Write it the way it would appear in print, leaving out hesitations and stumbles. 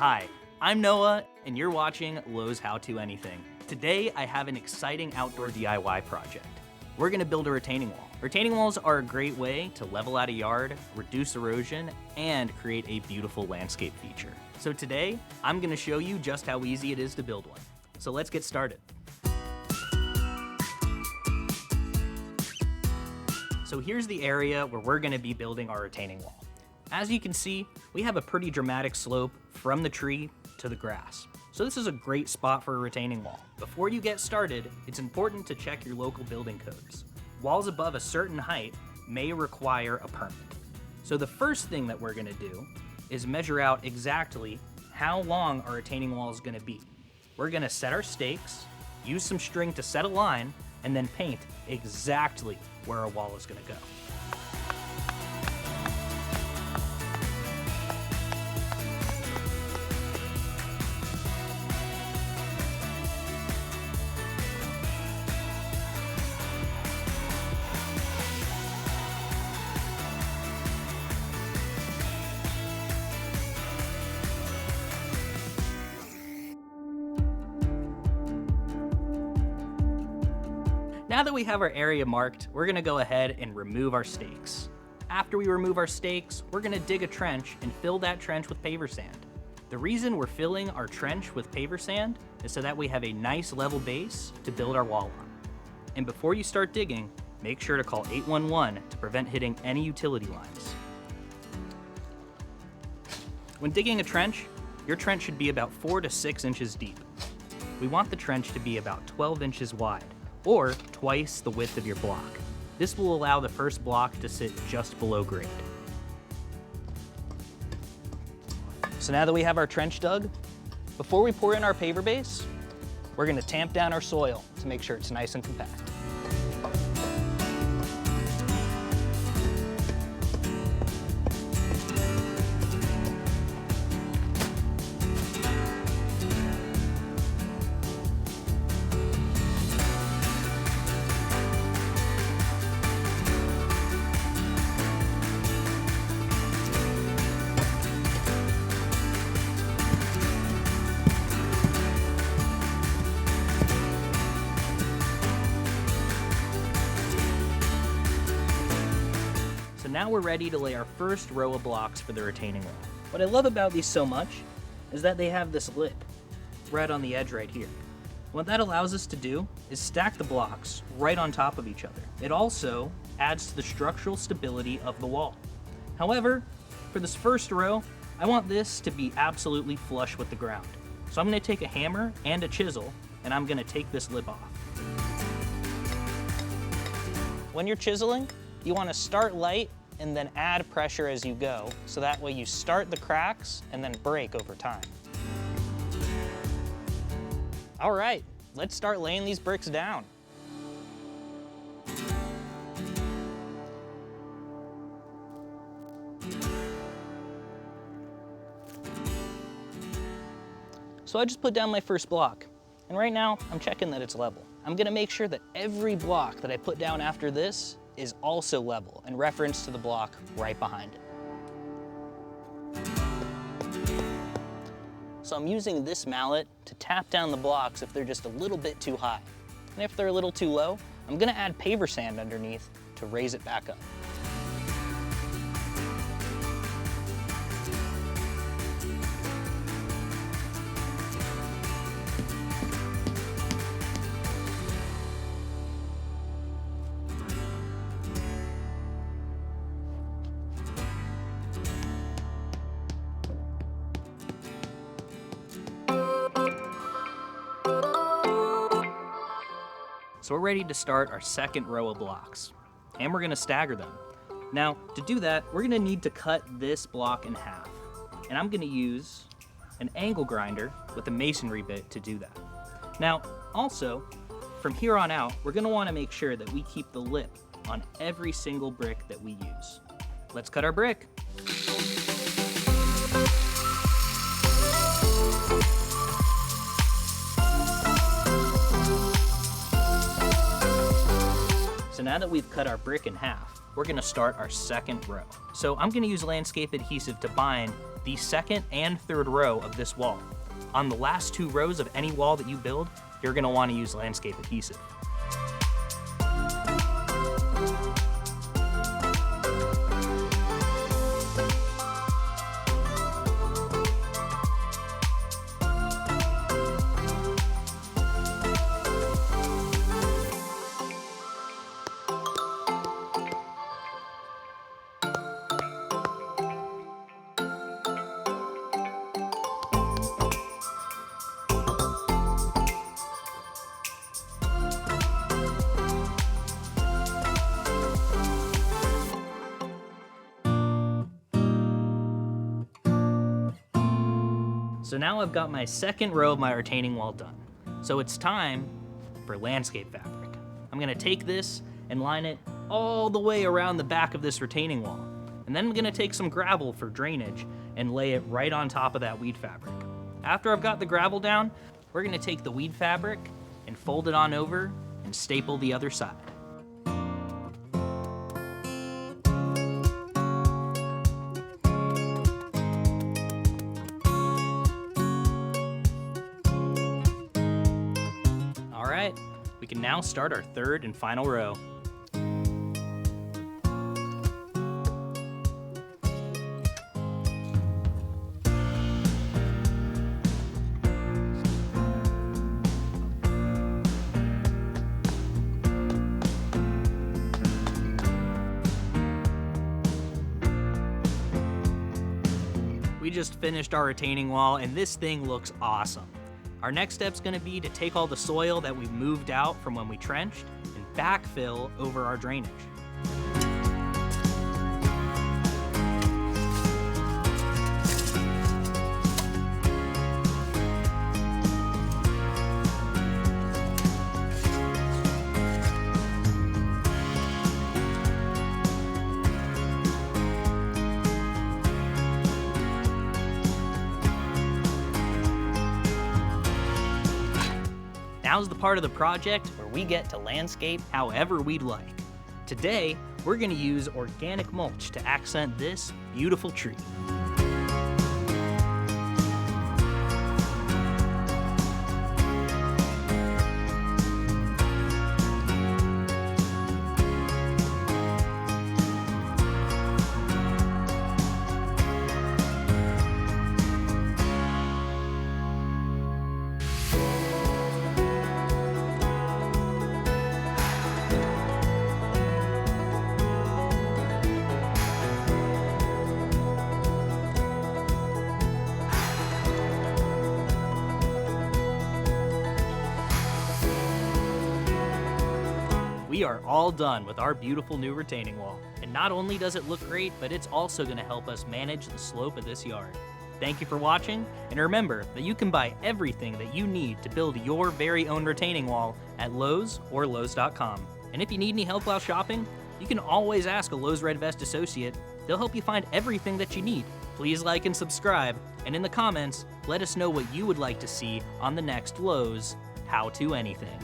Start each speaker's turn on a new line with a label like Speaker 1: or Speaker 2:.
Speaker 1: Hi, I'm Noah, and you're watching Lowe's How To Anything. Today, I have an exciting outdoor DIY project. We're gonna build a retaining wall. Retaining walls are a great way to level out a yard, reduce erosion, and create a beautiful landscape feature. So today, I'm gonna show you just how easy it is to build one. So let's get started. So here's the area where we're gonna be building our retaining wall. As you can see, we have a pretty dramatic slope from the tree to the grass. So this is a great spot for a retaining wall. Before you get started, it's important to check your local building codes. Walls above a certain height may require a permit. So the first thing that we're gonna do is measure out exactly how long our retaining wall is gonna be. We're gonna set our stakes, use some string to set a line, and then paint exactly where our wall is gonna go. Now that we have our area marked, we're gonna go ahead and remove our stakes. After we remove our stakes, we're gonna dig a trench and fill that trench with paver sand. The reason we're filling our trench with paver sand is so that we have a nice level base to build our wall on. And before you start digging, make sure to call 811 to prevent hitting any utility lines. When digging a trench, your trench should be about 4 to 6 inches deep. We want the trench to be about 12 inches wide, or twice the width of your block. This will allow the first block to sit just below grade. So now that we have our trench dug, before we pour in our paver base, we're gonna tamp down our soil to make sure it's nice and compact. Now we're ready to lay our first row of blocks for the retaining wall. What I love about these so much is that they have this lip right on the edge right here. What that allows us to do is stack the blocks right on top of each other. It also adds to the structural stability of the wall. However, for this first row, I want this to be absolutely flush with the ground. So I'm gonna take a hammer and a chisel, and I'm gonna take this lip off. When you're chiseling, you wanna start light and then add pressure as you go, so that way you start the cracks and then break over time. All right, let's start laying these bricks down. So I just put down my first block, and right now I'm checking that it's level. I'm gonna make sure that every block that I put down after this is also level in reference to the block right behind it. So I'm using this mallet to tap down the blocks if they're just a little bit too high. And if they're a little too low, I'm gonna add paver sand underneath to raise it back up. So we're ready to start our second row of blocks, and we're gonna stagger them. Now, to do that, we're gonna need to cut this block in half, and I'm gonna use an angle grinder with a masonry bit to do that. Now, also, from here on out, we're gonna wanna make sure that we keep the lip on every single brick that we use. Let's cut our brick. So now that we've cut our brick in half, we're gonna start our second row. So I'm gonna use landscape adhesive to bind the second and third row of this wall. On the last 2 rows of any wall that you build, you're gonna wanna use landscape adhesive. So now I've got my second row of my retaining wall done. So it's time for landscape fabric. I'm gonna take this and line it all the way around the back of this retaining wall. And then I'm gonna take some gravel for drainage and lay it right on top of that weed fabric. After I've got the gravel down, we're gonna take the weed fabric and fold it on over and staple the other side. Alright, we can now start our third and final row. We just finished our retaining wall and this thing looks awesome. Our next step's gonna be to take all the soil that we moved out from when we trenched and backfill over our drainage. Now's the part of the project where we get to landscape however we'd like. Today, we're gonna use organic mulch to accent this beautiful tree. We are all done with our beautiful new retaining wall. And not only does it look great, but it's also gonna help us manage the slope of this yard. Thank you for watching, and remember that you can buy everything that you need to build your very own retaining wall at Lowe's or Lowes.com. And if you need any help while shopping, you can always ask a Lowe's Red Vest associate. They'll help you find everything that you need. Please like and subscribe, and in the comments, let us know what you would like to see on the next Lowe's How To Anything.